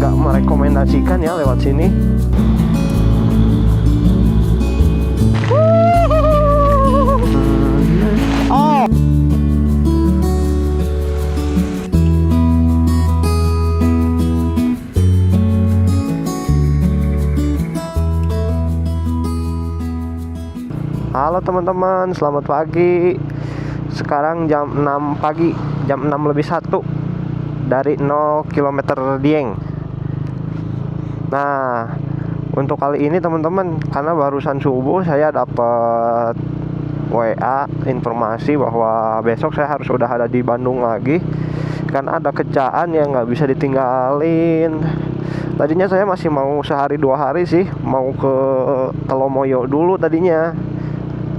nggak merekomendasikan ya lewat sini. Oh. Halo teman-teman, selamat pagi. Sekarang jam 6 pagi, jam 6:01 dari 0 km Dieng. Nah, untuk kali ini teman-teman, karena barusan subuh saya dapat WA informasi bahwa besok saya harus sudah ada di Bandung lagi, karena ada kerjaan yang nggak bisa ditinggalin. Tadinya saya masih mau sehari 2 hari sih, mau ke Telomoyo dulu tadinya.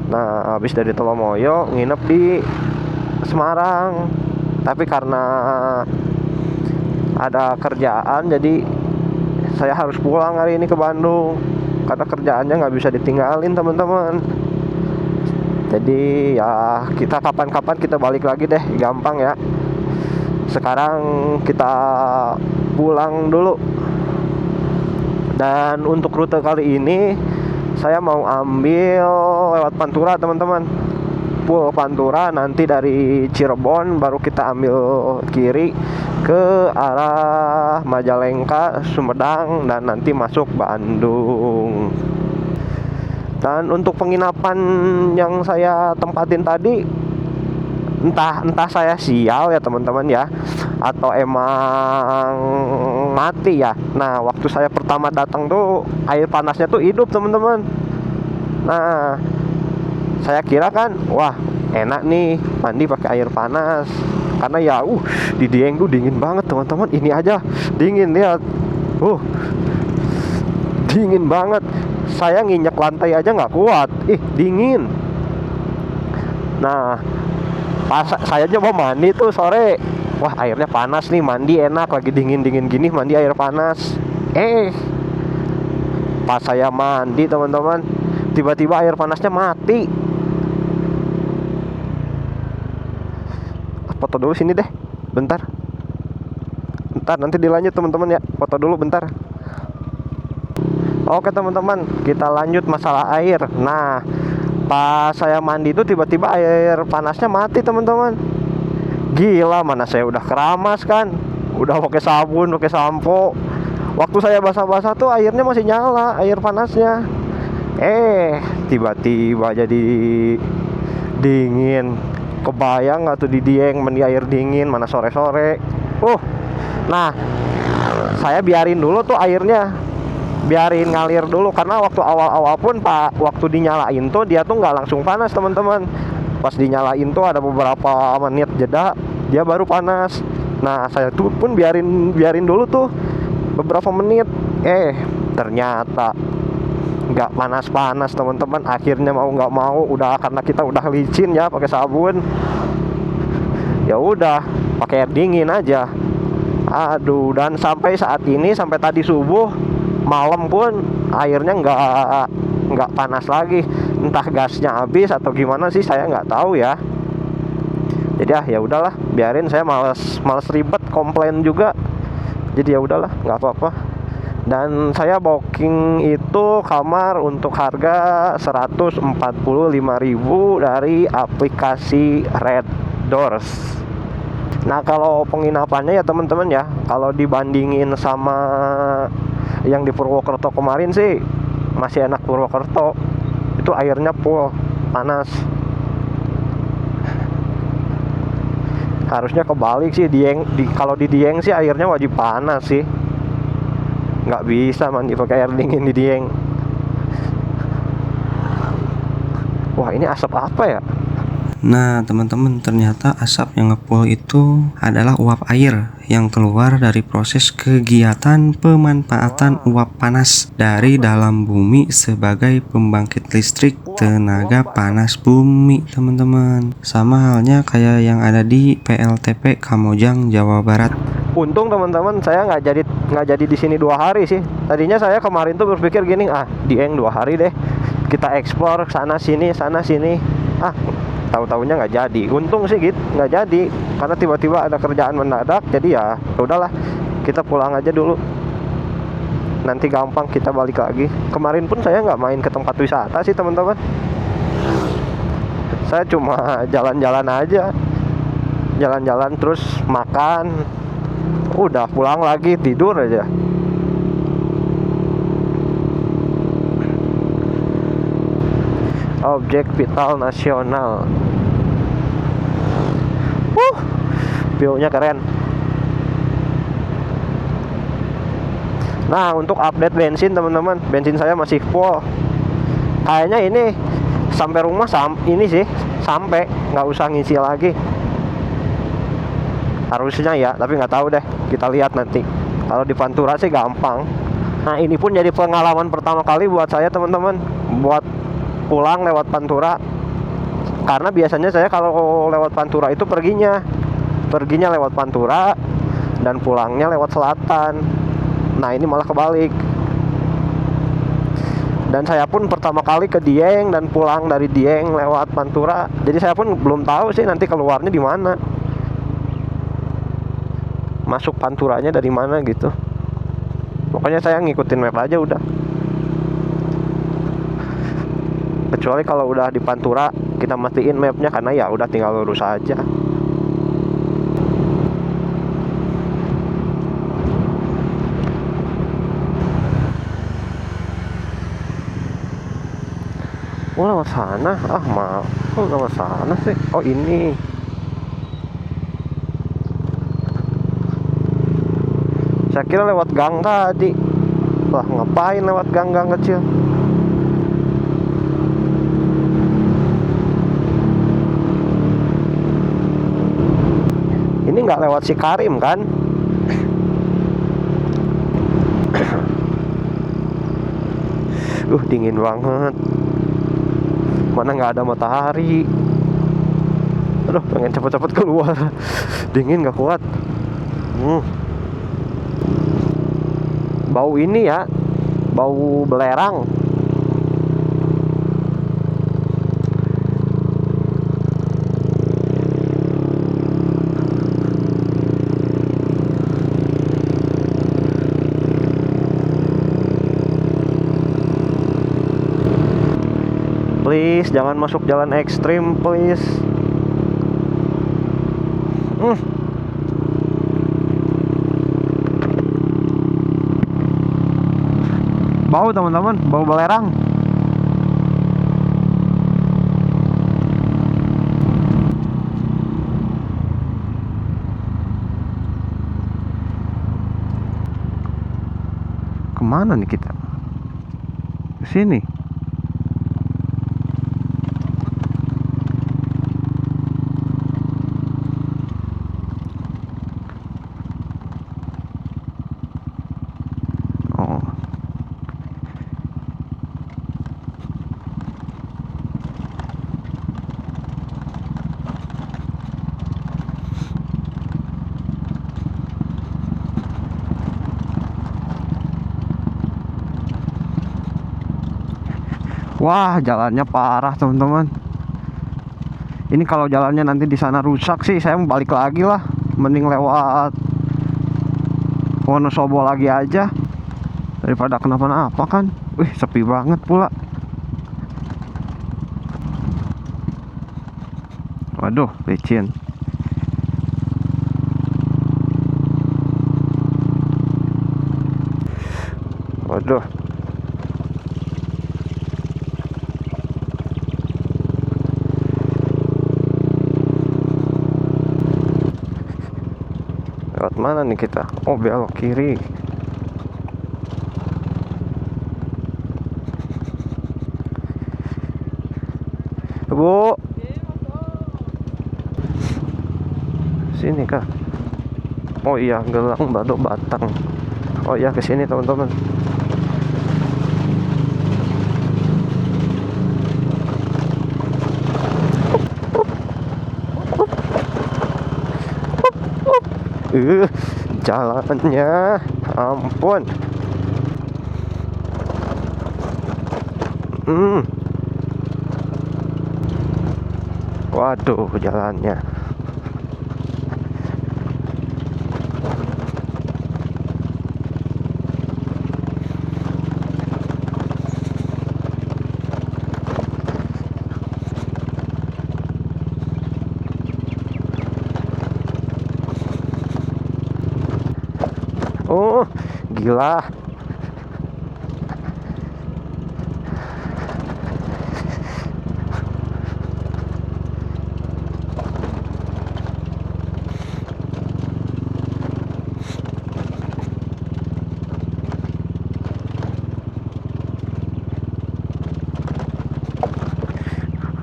Nah, habis dari Telomoyo nginep di Semarang. Tapi karena ada kerjaan, jadi saya harus pulang hari ini ke Bandung, karena kerjaannya nggak bisa ditinggalin teman-teman. Jadi ya kita kapan-kapan kita balik lagi deh, gampang ya. Sekarang kita pulang dulu. Dan untuk rute kali ini saya mau ambil lewat Pantura teman-teman, full Pantura. Nanti dari Cirebon baru kita ambil kiri ke arah Majalengka, Sumedang, dan nanti masuk Bandung. Dan untuk penginapan yang saya tempatin tadi, entah saya sial ya teman-teman ya, atau emang mati ya. Nah, waktu saya pertama datang tuh air panasnya tuh hidup teman-teman. Nah, saya kira kan, wah enak nih mandi pakai air panas, karena ya di Dieng tuh dingin banget teman-teman. Ini aja dingin, lihat, dingin banget. Saya nginjek lantai aja nggak kuat, dingin. Nah, pas saya coba mandi tuh sore, wah airnya panas nih, mandi enak, lagi dingin-dingin gini mandi air panas. Pas saya mandi teman-teman, tiba-tiba air panasnya mati. Foto dulu sini deh, bentar nanti dilanjut teman-teman ya. Foto dulu bentar. Oke teman-teman, kita lanjut masalah air. Nah, pas saya mandi itu tiba-tiba air panasnya mati teman-teman. Gila, mana saya udah keramas kan, udah pakai sabun, pakai sampo. Waktu saya basah-basah tuh airnya masih nyala, air panasnya. Tiba-tiba jadi dingin. Kebayang nggak tuh di Dieng mandi air dingin, mana sore-sore. Nah, saya biarin dulu tuh airnya, biarin ngalir dulu, karena waktu awal-awal pun waktu dinyalain tuh dia tuh nggak langsung panas teman-teman. Pas dinyalain tuh ada beberapa menit jeda, dia baru panas. Nah, saya tuh pun biarin dulu tuh beberapa menit. Ternyata nggak panas-panas teman-teman. Akhirnya mau nggak mau, udah karena kita udah licin ya pakai sabun, ya udah pakai air dingin aja. Dan sampai saat ini, sampai tadi subuh malam pun airnya nggak panas lagi. Entah gasnya habis atau gimana sih, saya nggak tahu ya. Jadi ya udahlah, biarin, saya males ribet, komplain juga. Jadi ya udahlah, nggak apa-apa. Dan saya booking itu kamar untuk harga 145.000 dari aplikasi Red Doors. Nah, kalau penginapannya ya teman-teman ya, kalau dibandingin sama yang di Purwokerto kemarin sih masih enak Purwokerto. Itu airnya full panas. Harusnya kebalik sih, kalau di Dieng sih airnya wajib panas sih. Nggak bisa mandi pakai air dingin di Dieng. Wah, ini asap apa ya? Nah teman-teman, ternyata asap yang ngepul itu adalah uap air yang keluar dari proses kegiatan pemanfaatan uap panas dari dalam bumi sebagai pembangkit listrik tenaga panas bumi teman-teman. Sama halnya kayak yang ada di PLTP Kamojang, Jawa Barat. Untung teman-teman saya nggak jadi di sini 2 hari sih. Tadinya saya kemarin tuh berpikir gini, Dieng 2 hari deh, kita explore sana sini. Tahu-taunya nggak jadi. Untung sih gitu nggak jadi, karena tiba-tiba ada kerjaan mendadak. Jadi ya udahlah, kita pulang aja dulu. nanti gampang kita balik lagi. Kemarin pun saya nggak main ke tempat wisata sih teman-teman, saya cuma jalan-jalan aja, jalan-jalan terus makan, udah pulang lagi tidur aja. Objek vital nasional, view-nya keren. Nah, untuk update bensin teman-teman, bensin saya masih full. Kayaknya ini sampai rumah ini sih sampai nggak usah ngisi lagi. Harusnya ya, tapi nggak tahu deh. Kita lihat nanti. Kalau di Pantura sih gampang. Nah, ini pun jadi pengalaman pertama kali buat saya teman-teman, buat pulang lewat Pantura. Karena biasanya saya kalau lewat Pantura itu perginya lewat Pantura dan pulangnya lewat selatan. Nah, ini malah kebalik. Dan saya pun pertama kali ke Dieng dan pulang dari Dieng lewat Pantura. Jadi saya pun belum tahu sih nanti keluarnya di mana, masuk Panturanya dari mana gitu. Pokoknya saya ngikutin map aja udah. Kecuali kalau udah di Pantura kita matiin mapnya, karena ya udah tinggal lurus aja. Oh, lewat sana. Oh, lewat sana sih. Oh, ini. Saya kira lewat gang tadi. Lah, ngapain lewat gang-gang kecil? Ini nggak lewat si Karim kan? Dingin banget. Mana nggak ada matahari. Aduh, pengen cepet-cepet keluar. Dingin nggak kuat. Bau ini ya, bau belerang. Please, jangan masuk jalan ekstrim, please. Bau teman-teman, bau belerang. Kemana nih kita? Kesini. Wah, jalannya parah teman-teman. Ini kalau jalannya nanti di sana rusak sih, saya mau balik lagi lah. Mending lewat Wonosobo lagi aja daripada kenapa-napa kan. Wih, sepi banget pula. Waduh, licin. Waduh. Lewat mana nih kita? Oh, belok kiri. Bu, sini kah? Oh iya, Gelang Badok Batang. Oh iya, kesini teman-teman. Jalannya ampun. Waduh, jalannya. Gila.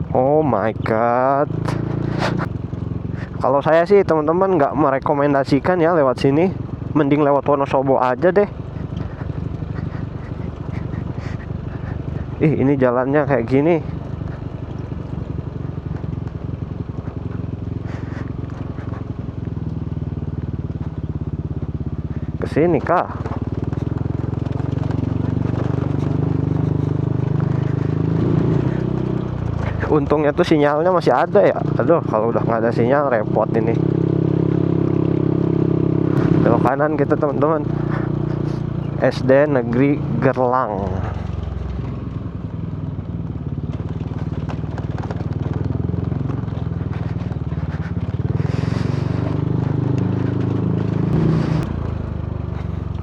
Oh my god. Kalau saya sih teman-teman nggak merekomendasikan ya lewat sini. Mending lewat Wonosobo aja deh. Ini jalannya kayak gini. Kesini kah? Untungnya tuh sinyalnya masih ada ya. Aduh, kalau udah nggak ada sinyal repot ini. Belok kanan kita teman-teman. SD Negeri Gerlang.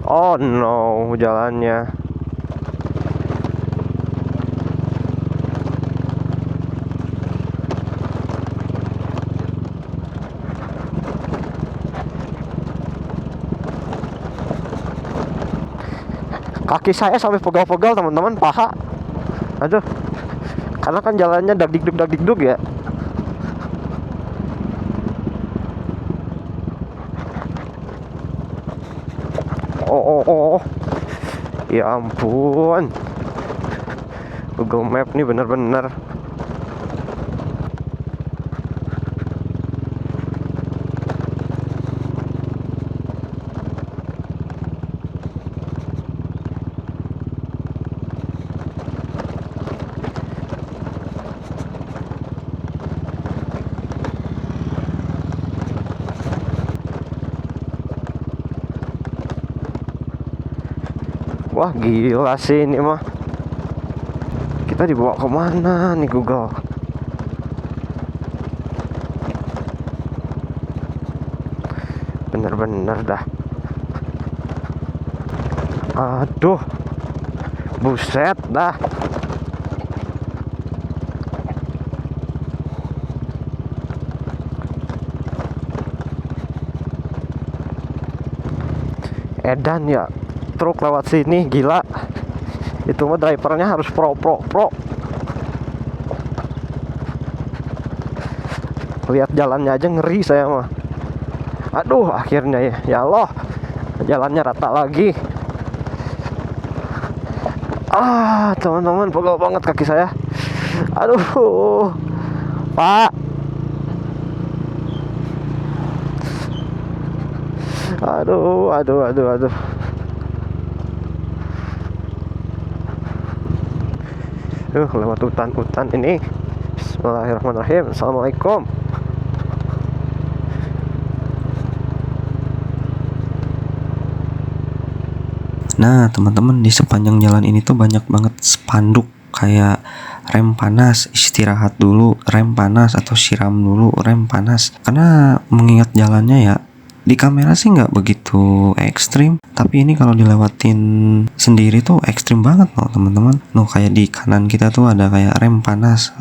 Oh no, jalannya. Kaki saya sampai pegal-pegal teman-teman, paha. Aduh. Karena kan jalannya dagdikduk ya. Oh. Ya ampun. Google Map nih bener-bener. Wah gila sih ini mah. Kita dibawa kemana nih Google? Bener-bener dah. Aduh. Buset dah. Edan ya. Truk lewat sini gila. Itu mah drivernya harus pro. Lihat jalannya aja ngeri saya mah. Aduh, akhirnya ya Allah. Jalannya rata lagi. Teman-teman, pegel banget kaki saya. Aduh. Pak. Aduh. Lewat hutan ini. Bismillahirrahmanirrahim. Assalamualaikum. Nah, teman-teman, di sepanjang jalan ini tuh banyak banget spanduk kayak rem panas, istirahat dulu, rem panas, atau siram dulu, rem panas. Karena mengingat jalannya ya, di kamera sih nggak begitu ekstrim, tapi ini kalau dilewatin sendiri tuh ekstrim banget loh teman-teman. Kayak di kanan kita tuh ada kayak rem panas,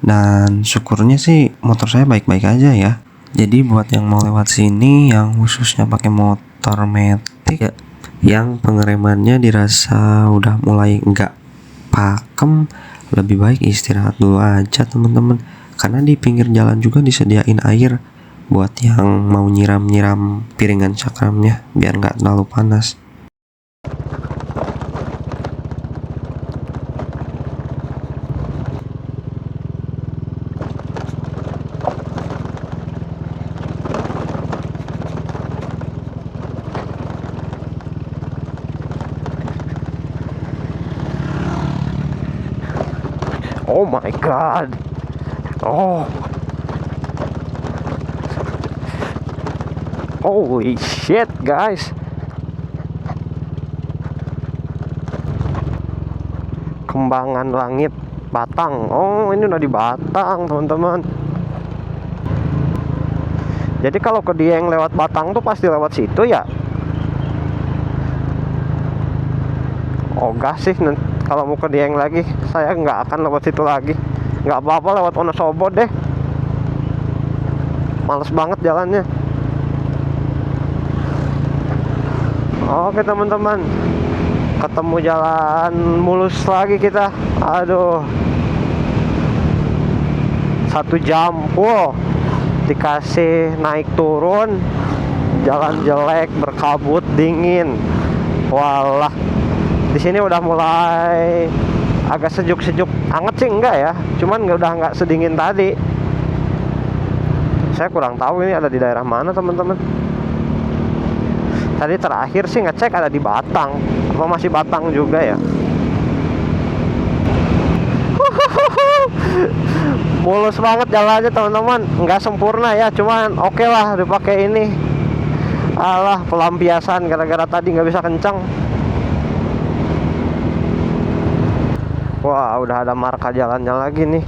dan syukurnya sih motor saya baik-baik aja ya. Jadi buat yang mau lewat sini yang khususnya pakai motor metik ya, yang pengeremannya dirasa udah mulai nggak pakem, lebih baik istirahat dulu aja teman-teman. Karena di pinggir jalan juga disediain air buat yang mau nyiram piringan cakramnya biar nggak terlalu panas. Oh my god. Oh. Holy shit, guys. Kembangan langit Batang. Oh, ini udah di Batang, teman-teman. Jadi kalau ke Dieng lewat Batang tuh pasti lewat situ ya. ogah sih kalau mau ke Dieng lagi. Saya nggak akan lewat situ lagi. Nggak apa-apa lewat Wonosobo deh. Males banget jalannya. Oke teman-teman, ketemu jalan mulus lagi kita. Aduh, 1 jam. Wow, dikasih naik turun, jalan jelek, berkabut, dingin. Walah, di sini udah mulai agak sejuk-sejuk. Anget sih enggak ya, cuman udah nggak sedingin tadi. Saya kurang tahu ini ada di daerah mana teman-teman. Tadi terakhir sih ngecek ada di Batang. Apa masih Batang juga ya? Mulus banget jalannya teman-teman. Nggak sempurna ya, cuman oke lah dipakai ini. Alah, pelampiasan gara-gara tadi nggak bisa kencang. Wah, udah ada marka jalannya lagi nih.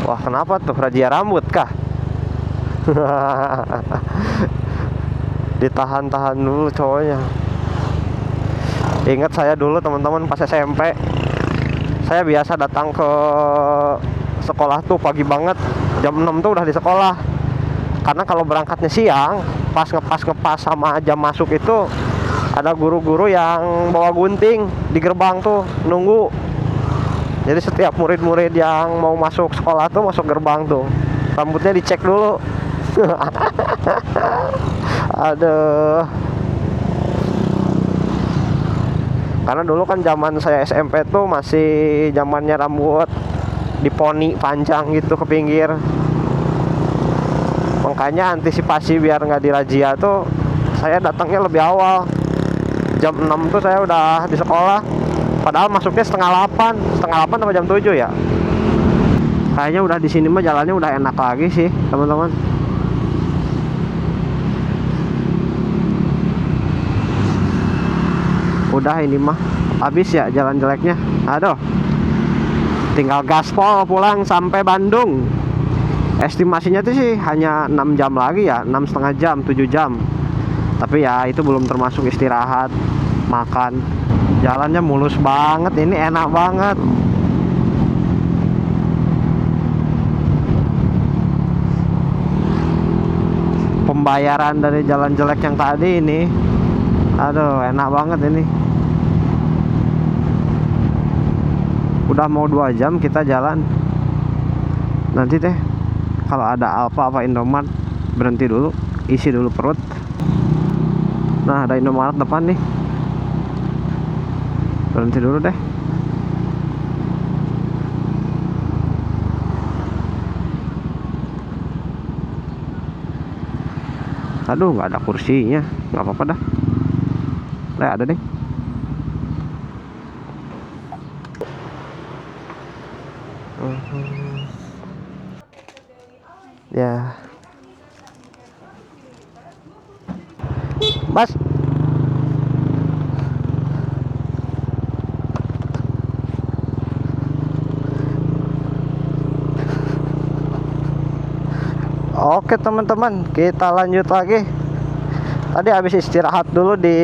Wah, kenapa tuh? Razia rambut kah? Ditahan-tahan dulu cowoknya. Ingat saya dulu teman-teman pas SMP, saya biasa datang ke sekolah tuh pagi banget, jam 6 tuh udah di sekolah. Karena kalau berangkatnya siang, pas ngepas sama jam masuk itu ada guru-guru yang bawa gunting di gerbang tuh nunggu. Jadi setiap murid-murid yang mau masuk sekolah tuh masuk gerbang tuh, rambutnya dicek dulu. Aduh. Karena dulu kan zaman saya SMP tuh masih zamannya rambut diponi panjang gitu ke pinggir. Makanya antisipasi biar nggak dirazia tuh saya datangnya lebih awal. Jam 6 tuh saya udah di sekolah. Padahal masuknya setengah 8 sama jam 7 ya. Kayaknya udah di sini mah jalannya udah enak lagi sih, teman-teman. Udah ini mah habis ya jalan jeleknya. Aduh. Tinggal gaspol pulang sampai Bandung. Estimasinya tuh sih hanya 6 jam lagi ya, 6,5 jam, 7 jam. Tapi ya itu belum termasuk istirahat, makan. Jalannya mulus banget, ini enak banget. Pembayaran dari jalan jelek yang tadi ini, aduh enak banget ini. Udah mau 2 jam kita jalan. Nanti deh kalau ada Alfa apa Indomaret berhenti dulu, isi dulu perut. Nah, ada Indomaret depan nih. Berhenti dulu deh. Aduh, nggak ada kursinya. Nggak apa-apa dah. Ada deh. Ya. Mas. Oke teman-teman, kita lanjut lagi. Tadi habis istirahat dulu di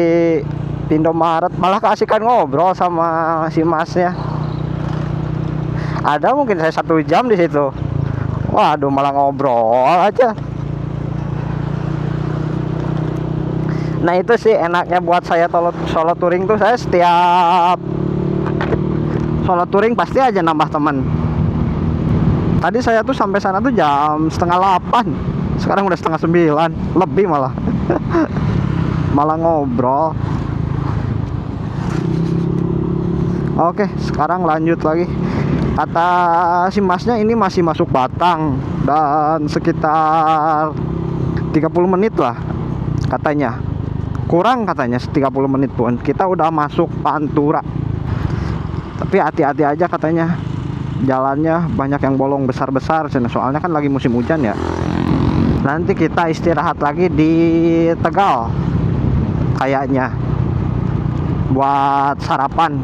Indomaret, malah keasikan ngobrol sama si masnya. Ada mungkin saya 1 jam di situ. Waduh, malah ngobrol aja. Nah itu sih enaknya buat saya solo touring tuh, saya setiap solo touring pasti aja nambah teman. Tadi saya tuh sampai sana tuh jam setengah 8, sekarang udah setengah 9 lebih malah. Malah ngobrol. Oke, sekarang lanjut lagi. Kata si masnya ini masih masuk Batang dan sekitar 30 menit lah katanya. Kurang katanya 30 menit pun kita udah masuk Pantura. Tapi hati-hati aja katanya, jalannya banyak yang bolong besar-besar, soalnya kan lagi musim hujan ya. Nanti kita istirahat lagi di Tegal kayaknya buat sarapan.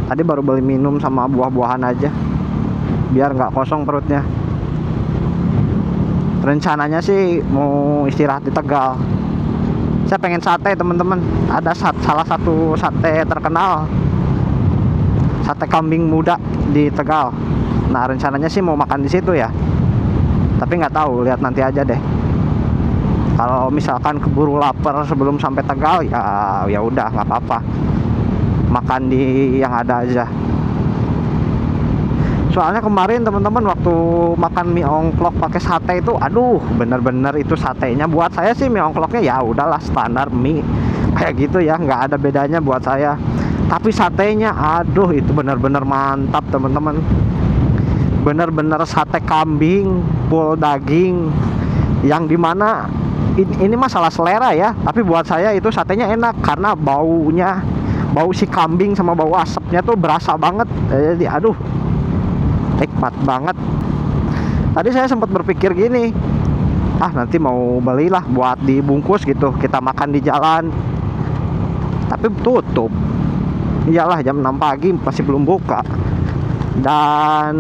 Tadi baru beli minum sama buah-buahan aja biar nggak kosong perutnya. Rencananya sih mau istirahat di Tegal Saya pengen sate teman-teman. Ada salah satu sate terkenal, sate kambing muda di Tegal. Nah rencananya sih mau makan di situ ya, tapi nggak tahu, lihat nanti aja deh. Kalau misalkan keburu lapar sebelum sampai Tegal ya udah nggak apa-apa, makan di yang ada aja. Soalnya kemarin teman-teman waktu makan mie ongklok pakai sate itu, aduh bener-bener itu satenya buat saya sih, mie ongkloknya ya udahlah standar mie kayak gitu ya, nggak ada bedanya buat saya. Tapi satenya aduh itu bener-bener mantap teman-teman, bener-bener sate kambing full daging, yang dimana ini masalah selera ya, tapi buat saya itu satenya enak karena baunya, bau si kambing sama bau asapnya tuh berasa banget. Jadi aduh nikmat banget. Tadi saya sempat berpikir gini, nanti mau belilah buat dibungkus gitu, kita makan di jalan, tapi tutup. Iyalah jam 6 pagi masih belum buka. Dan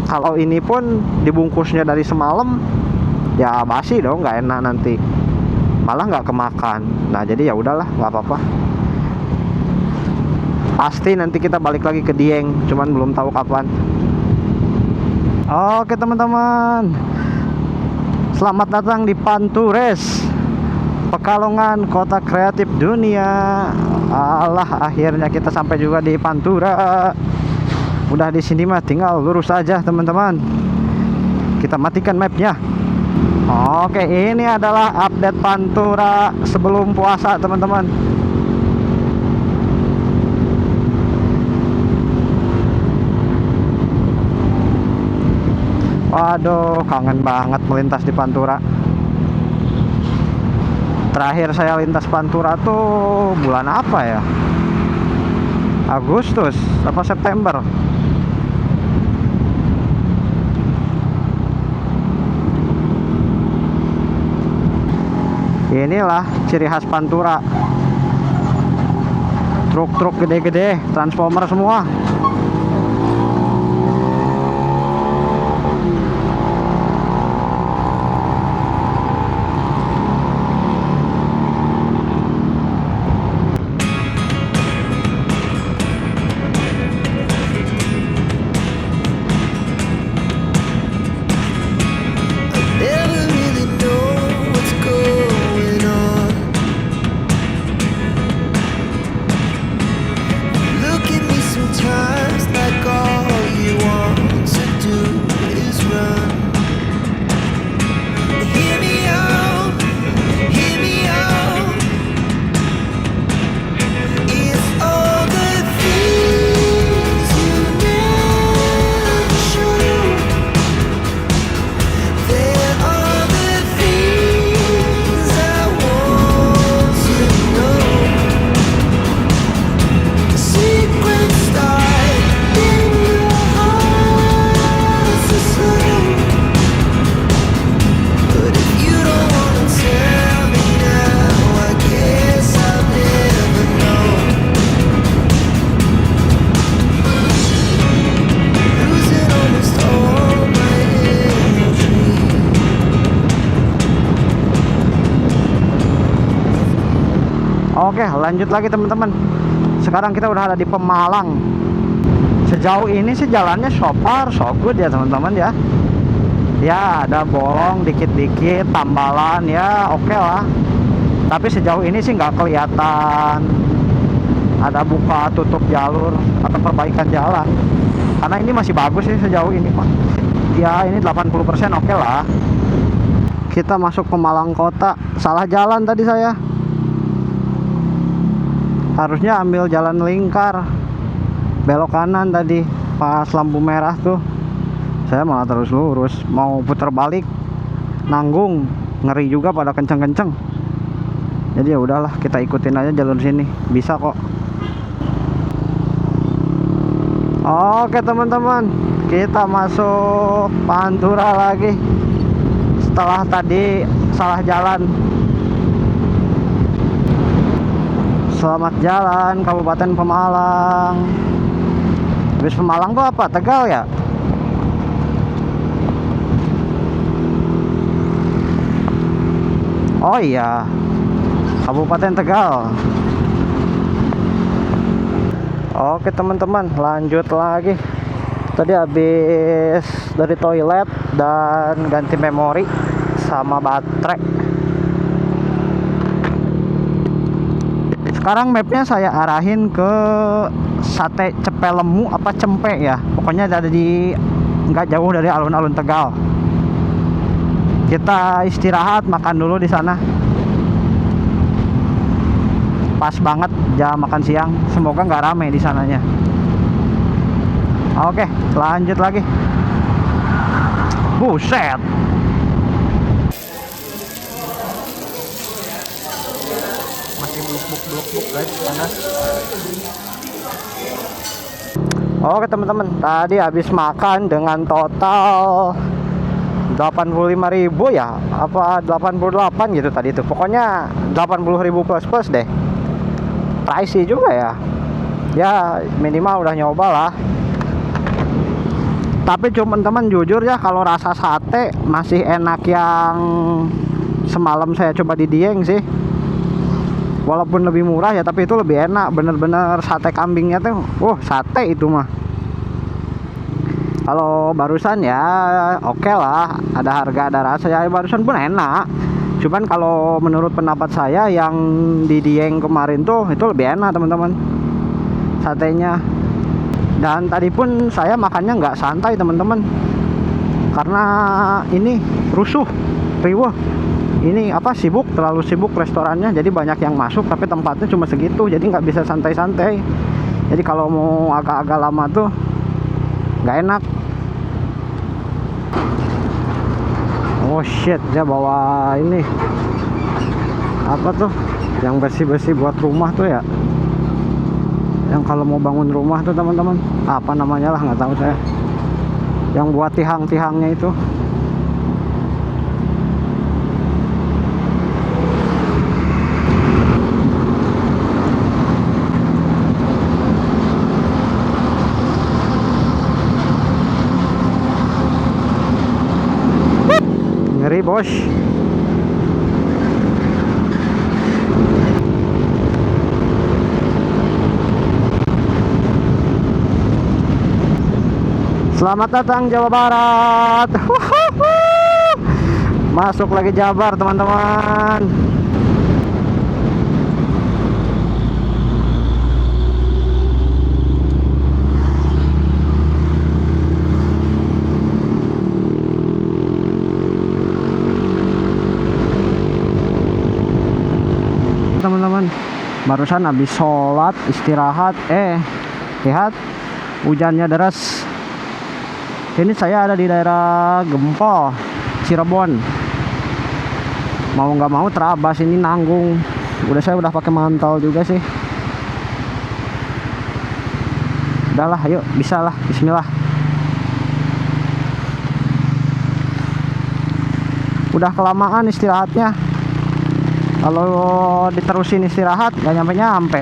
kalau ini pun dibungkusnya dari semalam, ya basi dong, nggak enak nanti, malah nggak kemakan. Nah jadi ya udahlah, nggak apa-apa. Pasti nanti kita balik lagi ke Dieng, cuman belum tahu kapan. Oke teman-teman, selamat datang di Pantures, Pekalongan, kota kreatif dunia. Alah, akhirnya kita sampai juga di Pantura. Udah di sini mah tinggal lurus aja teman-teman. Kita matikan mapnya. Oke, ini adalah update Pantura sebelum puasa teman-teman. Waduh, kangen banget melintas di Pantura. Terakhir saya lintas Pantura tuh bulan apa ya? Agustus apa September? Inilah ciri khas Pantura. Truk-truk gede-gede, transformer semua. Oke, lanjut lagi teman-teman. Sekarang kita udah ada di Pemalang. Sejauh ini sih jalannya so far so good ya teman-teman ya. Ya ada bolong dikit-dikit, tambalan ya oke lah. Tapi sejauh ini sih nggak kelihatan ada buka tutup jalur atau perbaikan jalan. Karena ini masih bagus sih sejauh ini Pak. Ya ini 80% oke lah. Kita masuk Pemalang kota. Salah jalan tadi saya. Harusnya ambil jalan lingkar, belok kanan tadi pas lampu merah tuh. Saya malah terus lurus, mau putar balik nanggung, ngeri juga pada kenceng-kenceng. Jadi ya udahlah, kita ikutin aja jalur sini, bisa kok. Oke teman-teman, kita masuk Pantura lagi setelah tadi salah jalan. Selamat jalan Kabupaten Pemalang. Habis Pemalang tuh apa? Tegal ya? Oh iya, Kabupaten Tegal. Oke teman-teman, lanjut lagi. Tadi habis dari toilet dan ganti memori sama baterai. Sekarang mapnya saya arahin ke Sate Cepelemu apa Cempe ya. Pokoknya ada di nggak jauh dari alun-alun Tegal. Kita istirahat makan dulu di sana. Pas banget jam makan siang. Semoga nggak rame di sananya. Oke, lanjut lagi. Buset. Masih bluk-bluk guys, panas. Oke teman-teman, tadi habis makan dengan total 85.000 ya, apa 88 gitu tadi itu. Pokoknya 80.000 plus deh. Pricey juga ya. Ya minimal udah nyoba lah. Tapi teman-teman jujur ya, kalau rasa sate masih enak yang semalam saya coba di Dieng sih. Walaupun lebih murah ya, tapi itu lebih enak. Bener-bener sate kambingnya tuh, sate itu mah. Kalau barusan ya oke lah, ada harga ada rasa ya, barusan pun enak. Cuman kalau menurut pendapat saya yang di Dieng kemarin tuh itu lebih enak teman-teman satenya. Dan tadi pun saya makannya nggak santai teman-teman, karena ini rusuh, riweh. Ini apa, sibuk, terlalu sibuk restorannya, jadi banyak yang masuk tapi tempatnya cuma segitu, jadi nggak bisa santai-santai. Jadi kalau mau agak-agak lama tuh nggak enak. Oh shit, dia bawa ini apa tuh yang bersih-bersih buat rumah tuh ya, yang kalau mau bangun rumah tuh teman-teman, apa namanya lah nggak tahu saya, yang buat tiang-tiangnya itu. Ngeri bos. Selamat datang Jawa Barat. Masuk lagi Jabar teman-teman. Teman-teman, barusan habis sholat istirahat, lihat hujannya deras. Ini saya ada di daerah Gempol, Cirebon. Mau nggak mau terabas ini nanggung. Saya udah pakai mantel juga sih. Udahlah, yuk, bisa lah, bismillah. Udah kelamaan istirahatnya. Kalau diterusin istirahat nggak nyampe-nyampe.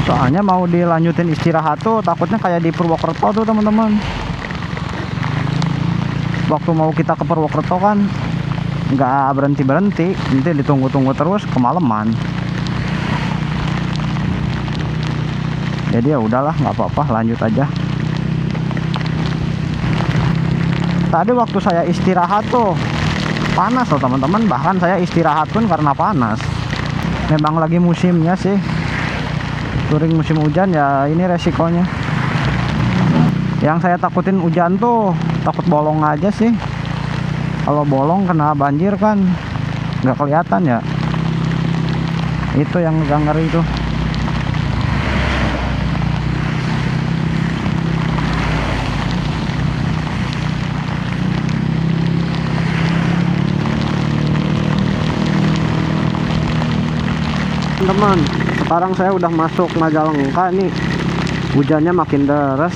Soalnya mau dilanjutin istirahat tuh takutnya kayak di Purwokerto tuh teman-teman. Waktu mau kita ke Purwokerto kan nggak berhenti-berhenti, nanti ditunggu-tunggu terus kemalaman. Jadi ya udahlah, nggak apa-apa, lanjut aja. Tadi waktu saya istirahat tuh panas loh teman-teman, bahkan saya istirahat pun karena panas. Memang lagi musimnya sih, touring musim hujan ya, ini resikonya. Yang saya takutin hujan tuh takut bolong aja sih. Kalau bolong kena banjir kan nggak kelihatan ya, itu yang agak ngeri tuh. Teman-teman, sekarang saya udah masuk Majalengka nih, hujannya makin deras.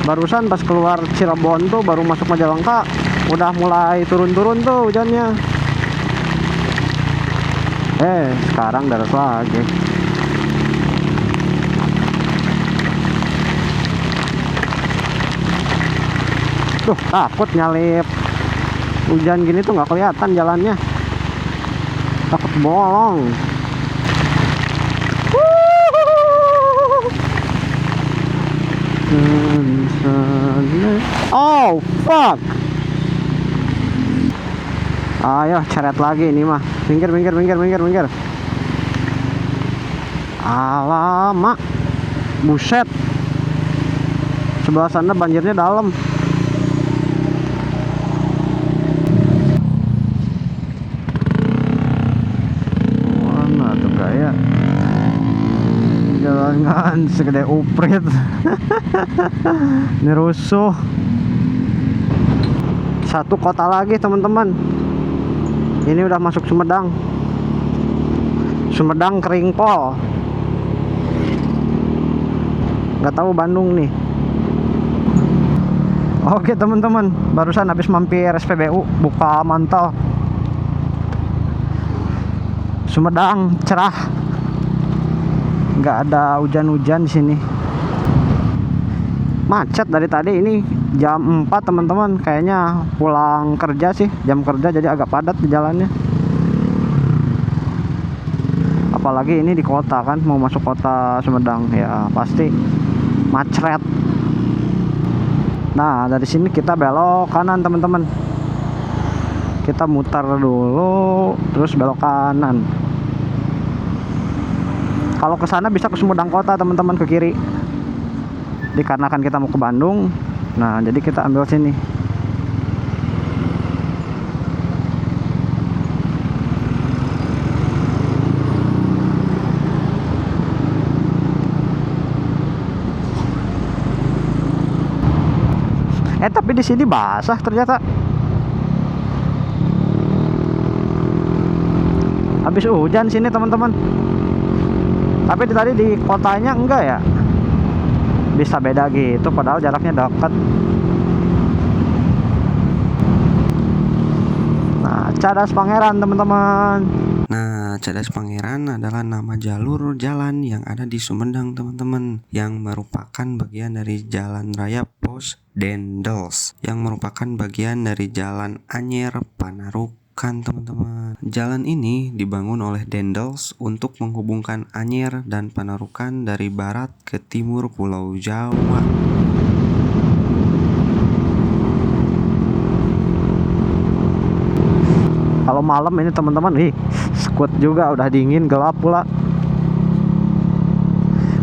Barusan pas keluar Cirebon tuh baru masuk Majalengka udah mulai turun-turun tuh hujannya. Sekarang deras lagi. Tuh takut nyalip Hujan gini tuh nggak kelihatan jalannya, takut bolong. Oh fuck. Ayo ceret lagi ini mah. Minggir. Alamak, buset, sebelah sana banjirnya dalam. Mana tuh gaya jalan kan segede uprit. Ini rusuh. Satu kota lagi teman-teman, ini udah masuk Sumedang kering pol. Nggak tahu Bandung nih. Oke teman-teman, barusan habis mampir SPBU buka mantau. Sumedang cerah, nggak ada hujan-hujan di sini. Macet dari tadi, ini jam 4 teman-teman, kayaknya pulang kerja sih, jam kerja, jadi agak padat di jalannya. Apalagi ini di kota kan, mau masuk kota Sumedang ya pasti macet. Nah dari sini kita belok kanan teman-teman, kita muter dulu terus belok kanan. Kalau ke sana bisa ke Sumedang kota teman-teman, ke kiri. Dikarenakan kita mau ke Bandung, nah jadi kita ambil sini. Tapi di sini basah ternyata. Habis hujan sini teman-teman. Tapi tadi di kotanya enggak ya. Bisa beda gitu padahal jaraknya dekat. Nah, Cadas Pangeran teman-teman. Nah, Cadas Pangeran adalah nama jalur jalan yang ada di Sumedang teman-teman, yang merupakan bagian dari Jalan Raya Pos Dendels, yang merupakan bagian dari Jalan Anyer Panarukan teman-teman. Jalan ini dibangun oleh Dendels untuk menghubungkan Anyer dan Panarukan dari barat ke timur Pulau Jawa. Kalau malam ini teman-teman, skut juga, udah dingin, gelap pula.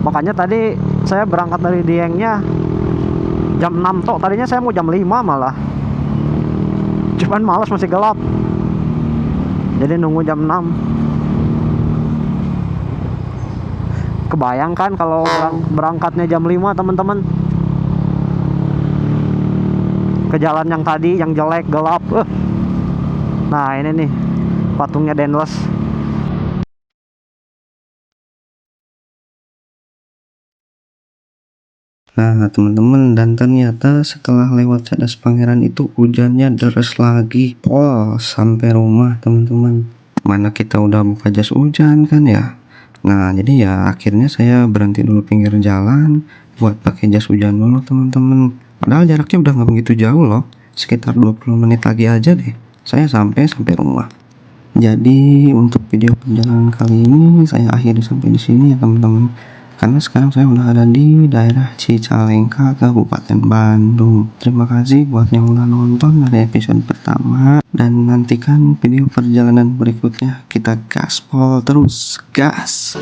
Makanya tadi saya berangkat dari Diengnya jam 6 tok, tadinya saya mau jam 5 malah. Cuman malas, masih gelap. Jadi nunggu jam 6. Kebayangkan kalau berangkatnya jam 5 teman-teman. Ke jalan yang tadi yang jelek, gelap. Nah ini nih patungnya Dendels. Nah teman-teman, dan ternyata setelah lewat Cadas Pangeran itu hujannya deras lagi pol sampai rumah teman-teman. Mana kita udah buka jas hujan kan ya. Nah jadi ya akhirnya saya berhenti dulu pinggir jalan buat pakai jas hujan dulu teman-teman. Padahal jaraknya udah nggak begitu jauh loh, sekitar 20 menit lagi aja deh saya sampai rumah. Jadi untuk video perjalanan kali ini saya akhiri sampai di sini ya teman-teman. Karena sekarang saya udah ada di daerah Cicalengka, Kabupaten Bandung. Terima kasih buat yang udah nonton dari episode pertama, dan nantikan video perjalanan berikutnya. Kita gaspol terus, gas!